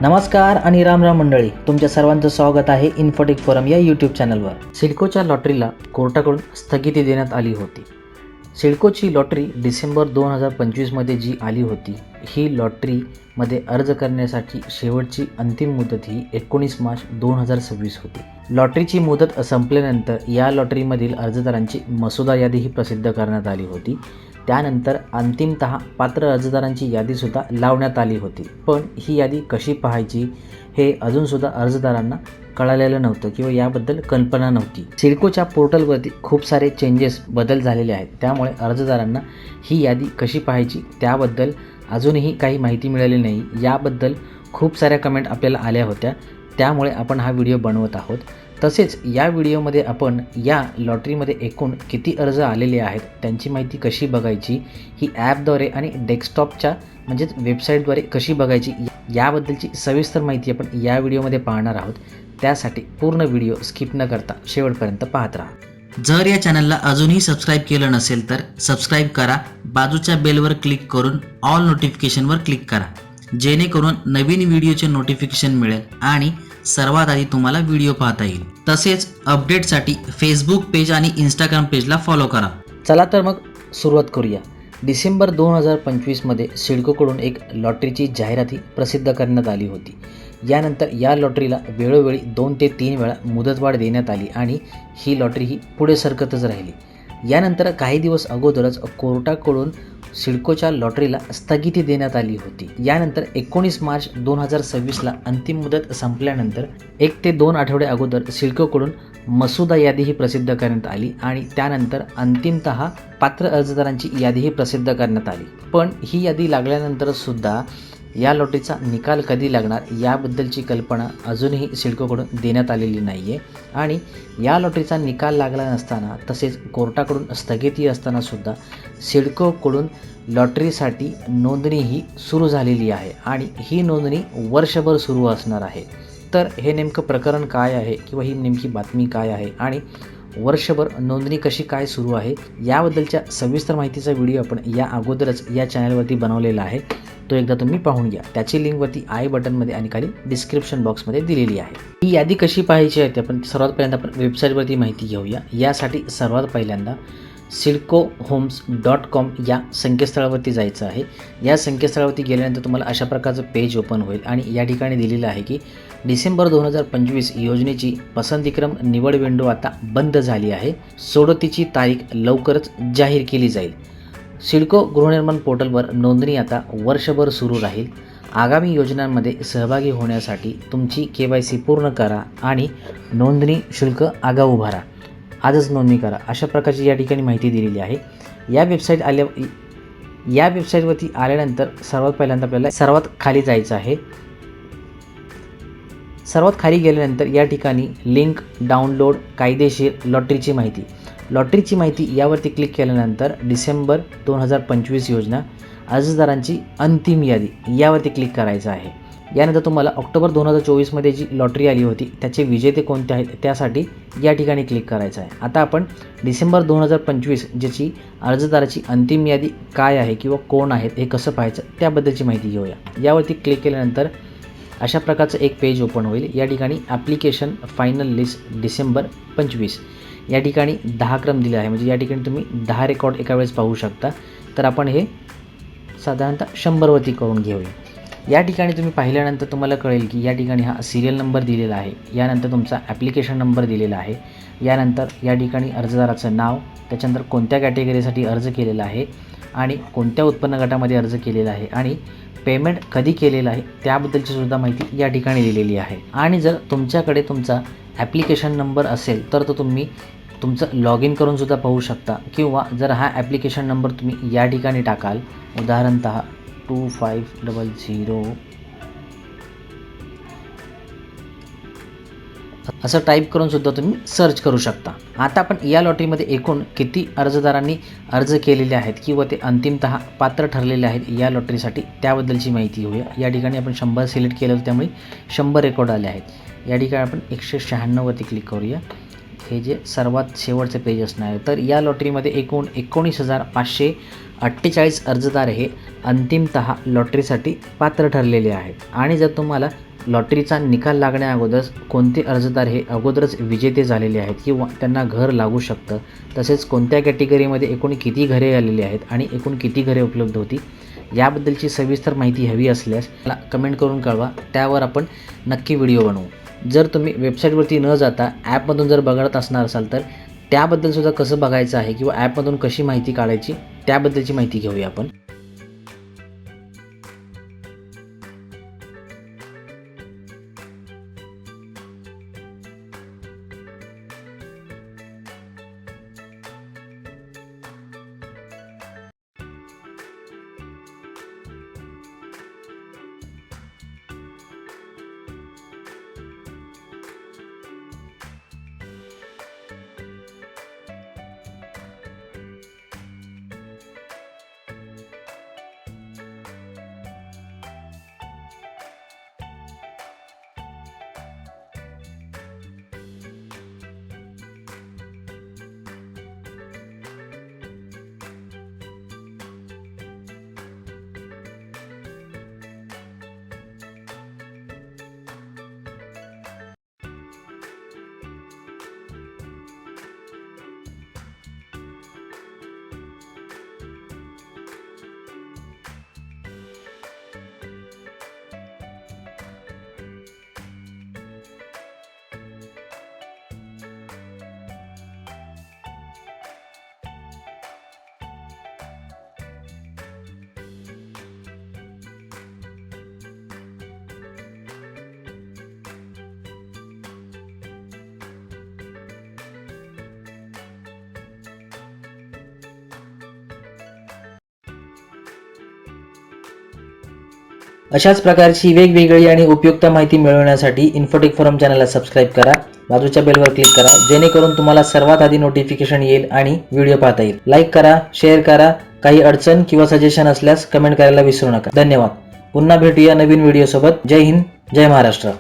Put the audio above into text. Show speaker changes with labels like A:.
A: नमस्कार आणि राम राम मंडळी, तुमच्या सर्वांचं स्वागत आहे इन्फोटेक फोरम या यूट्यूब चॅनलवर. सिडकोच्या लॉटरीला कोर्टाकडून स्थगिती देण्यात आली होती. सिडकोची लॉटरी डिसेंबर 2025मध्ये जी आली होती, ही लॉटरीमध्ये अर्ज करण्यासाठी शेवटची अंतिम मुदत ही 19 मार्च 2026 होती. लॉटरीची मुदत संपल्यानंतर या लॉटरीमधील अर्जदारांची मसुदा यादी ही प्रसिद्ध करण्यात आली होती. त्यानंतर अंतिमतः पात्र अर्जदारांची यादीसुद्धा लावण्यात आली होती. पण ही यादी कशी पाहायची हे अजूनसुद्धा अर्जदारांना कळालेलं नव्हतं किंवा याबद्दल कल्पना नव्हती. सिडकोच्या पोर्टलवरती खूप सारे बदल झालेले आहेत. त्यामुळे अर्जदारांना ही यादी कशी पाहायची त्याबद्दल अजूनही काही माहिती मिळाली नाही. याबद्दल खूप साऱ्या कमेंट आपल्याला आल्या होत्या. त्यामुळे आपण हा व्हिडिओ बनवत आहोत. तसेच या व्हिडिओमध्ये आपण या लॉटरीमध्ये एकूण किती अर्ज आलेले आहेत, त्यांची माहिती कशी बघायची, ही ॲपद्वारे आणि डेस्कटॉपच्या म्हणजेच वेबसाईटद्वारे कशी बघायची याबद्दलची सविस्तर माहिती आपण या व्हिडिओमध्ये पाहणार आहोत. त्यासाठी पूर्ण व्हिडिओ स्किप न करता शेवटपर्यंत पाहत राहा. जर या चॅनलला अजूनही सबस्क्राईब केलं नसेल तर सबस्क्राईब करा. बाजूच्या बेलवर क्लिक करून ऑल नोटिफिकेशनवर क्लिक करा, जेणेकरून नवीन व्हिडिओचे नोटिफिकेशन मिळेल आणि सर्वात आधी तुम्हाला व्हिडिओ पाहता येईल. तसेच अपडेटसाठी फेसबुक पेज आणि इंस्टाग्राम पेजला फॉलो करा. चला तर मग सुरुवात करूया. डिसेंबर 2025मध्ये सिडकोकडून एक लॉटरीची जाहिरात प्रसिद्ध करण्यात आली होती. यानंतर या लॉटरीला वेळोवेळी 2 ते 3 वेळा मुदतवाढ देण्यात आली आणि ही लॉटरी ही पुढे सरकतच राहिली. यानंतर काही दिवस अगोदरच कोर्टाकडून सिडकोच्या लॉटरीला स्थगिती देण्यात आली होती. यानंतर 19 मार्च 2026ला अंतिम मुदत संपल्यानंतर 1 ते 2 आठवडे अगोदर सिडकोकडून मसुदा यादी ही प्रसिद्ध करण्यात आली आणि त्यानंतर अंतिमतः पात्र अर्जदारांची यादी ही प्रसिद्ध करण्यात आली. पण ही यादी लागल्यानंतर सुद्धा या लॉटरीचा निकाल कधी लागणार याबद्दलची कल्पना अजूनही सिडकोकडून देण्यात आलेली नाही आहे. आणि या लॉटरीचा निकाल लागला नसताना तसेच कोर्टाकडून स्थगिती असताना सुद्धा सिडकोकडून लॉटरीसाठी नोंदणी ही सुरू झालेली आहे आणि ही नोंदणी वर्षभर सुरू असणार आहे. तर हे नेमकं प्रकरण काय आहे किंवा ही नेमकी बातमी काय आहे आणि वर्षभर नोंदणी कशी काय सुरू आहे याबद्दलच्या सविस्तर माहितीचा व्हिडिओ आपण या अगोदरच या चॅनलवरती बनवलेला आहे. तो एकदा तुम्ही पाहून घ्या. त्याची लिंकवरती आय बटनमध्ये आणि खाली डिस्क्रिप्शन बॉक्समध्ये दिलेली आहे. ही यादी कशी पाहायची आहे ते आपण सर्वात पहिल्यांदा आपण वेबसाईटवरती माहिती घेऊया. यासाठी सर्वात पहिल्यांदा sidcohomes.com या संकेतस्थळावरती जायचं आहे. या संकेतस्थळावरती गेल्यानंतर तुम्हाला अशा प्रकारचं पेज ओपन होईल आणि या ठिकाणी दिलेलं आहे की डिसेंबर 2025 योजनेची पसंतीक्रम निवड विंडो आता बंद झाली आहे. सोडतीची तारीख लवकरच जाहीर केली जाईल. सिडको गृहनिर्माण पोर्टलवर नोंदणी आता वर्षभर सुरू राहील. आगामी योजनांमध्ये सहभागी होण्यासाठी तुमची KYC पूर्ण करा आणि नोंदणी शुल्क आगाऊ भरा. आजच नोंदणी करा, अशा प्रकारची या ठिकाणी माहिती दिलेली आहे. या वेबसाईटवरती आल्यानंतर सर्वात पहिल्यांदा आपल्याला सर्वात खाली जायचं आहे. सर्वात खाली गेल्यानंतर या ठिकाणी लिंक डाउनलोड कायदेशीर लॉटरीची माहिती यावरती क्लिक केल्यानंतर डिसेंबर 2025 योजना अर्जदारांची अंतिम यादी यावरती क्लिक करायचं आहे. यानंतर तुम्हाला ऑक्टोबर 2024मध्ये जी लॉटरी आली होती त्याचे विजेते कोणते आहेत त्यासाठी या ठिकाणी क्लिक करायचं आहे. आता आपण डिसेंबर 2025 ज्याची अर्जदाराची अंतिम यादी काय आहे किंवा कोण आहेत हे कसं पाहायचं त्याबद्दलची माहिती घेऊया. यावरती क्लिक केल्यानंतर अशा प्रकारचं एक पेज ओपन होईल. या ठिकाणी ॲप्लिकेशन फायनल लिस्ट डिसेंबर 25 या ठिकाणी 10 क्रम दिले आहे. म्हणजे या ठिकाणी तुम्ही 10 रेकॉर्ड एका वेळेस पाहू शकता. तर आपण हे साधारणतः 100वरती करून घेऊया. या ठिकाणी तुम्ही पाहिल्यानंतर तुम्हाला कळेल की या ठिकाणी हा सिरियल नंबर दिलेला आहे. यानंतर तुमचा ॲप्लिकेशन नंबर दिलेला आहे. यानंतर या ठिकाणी अर्जदाराचं नाव, त्याच्यानंतर कोणत्या कॅटेगरीसाठी अर्ज केलेला आहे आणि कोणत्या उत्पन्न गटामध्ये अर्ज केलेला आहे आणि पेमेंट कधी केलेलं आहे त्याबद्दलची सुद्धा माहिती या ठिकाणी दिलेली आहे. आणि जर तुमच्याकडे तुमचा ॲप्लिकेशन नंबर असेल तर तो तुम्ही तुमचं लॉग इन करून सुद्धा पाहू शकता. किंवा जर हा ॲप्लिकेशन नंबर तुम्ही या ठिकाणी टाकाल, उदाहरणतः 2500 असं टाईप करून सुद्धा तुम्ही सर्च करू शकता. आता आपण या लॉटरीमध्ये एकूण किती अर्जदारांनी अर्ज केलेले आहेत किंवा ते अंतिमतः पात्र ठरलेले आहेत या लॉटरीसाठी त्याबद्दलची माहिती घेऊया. या ठिकाणी आपण 100 सिलेक्ट केलं होतं, त्यामुळे 100 रेकॉर्ड आले आहेत. या ठिकाणी आपण 196वरती क्लिक करूया. हे जे सर्वात शेवटचे पेज असणार आहे. तर या लॉटरीमध्ये एकूण 19,500 48 अर्जदार हे अंतिमतः लॉटरीसाठी पात्र ठरलेले आहेत. आणि जर तुम्हाला लॉटरीचा निकाल लागण्याअगोदर कोणते अर्जदार हे अगोदरच विजेते झालेले आहेत किंवा त्यांना घर लागू शकतं, तसेच कोणत्या कॅटेगरीमध्ये एकूण किती घरे आलेली आहेत आणि एकूण किती घरे उपलब्ध होती याबद्दलची सविस्तर माहिती हवी असल्यास मला कमेंट करून कळवा. त्यावर आपण नक्की व्हिडिओ बनवू. जर तुम्ही वेबसाईटवरती न जाता ॲपमधून जर बघत असणार असाल तर त्याबद्दलसुद्धा कसं बघायचं आहे किंवा ॲपमधून कशी माहिती काढायची त्याबद्दलची माहिती घेऊया आपण. अशाच प्रकारची वेगवेगळी आणि उपयुक्त माहिती मिळवण्यासाठी इन्फोटेक फोरम चॅनलला सबस्क्राईब करा. बाजूच्या बेलवर क्लिक करा जेणेकरून तुम्हाला सर्वात आधी नोटिफिकेशन येईल आणि व्हिडिओ पाहता येईल. लाईक करा, शेअर करा. काही अडचण किंवा सजेशन असल्यास कमेंट करायला विसरू नका. धन्यवाद. पुन्हा भेटूया नवीन व्हिडिओ सोबत. जय हिंद, जय महाराष्ट्र.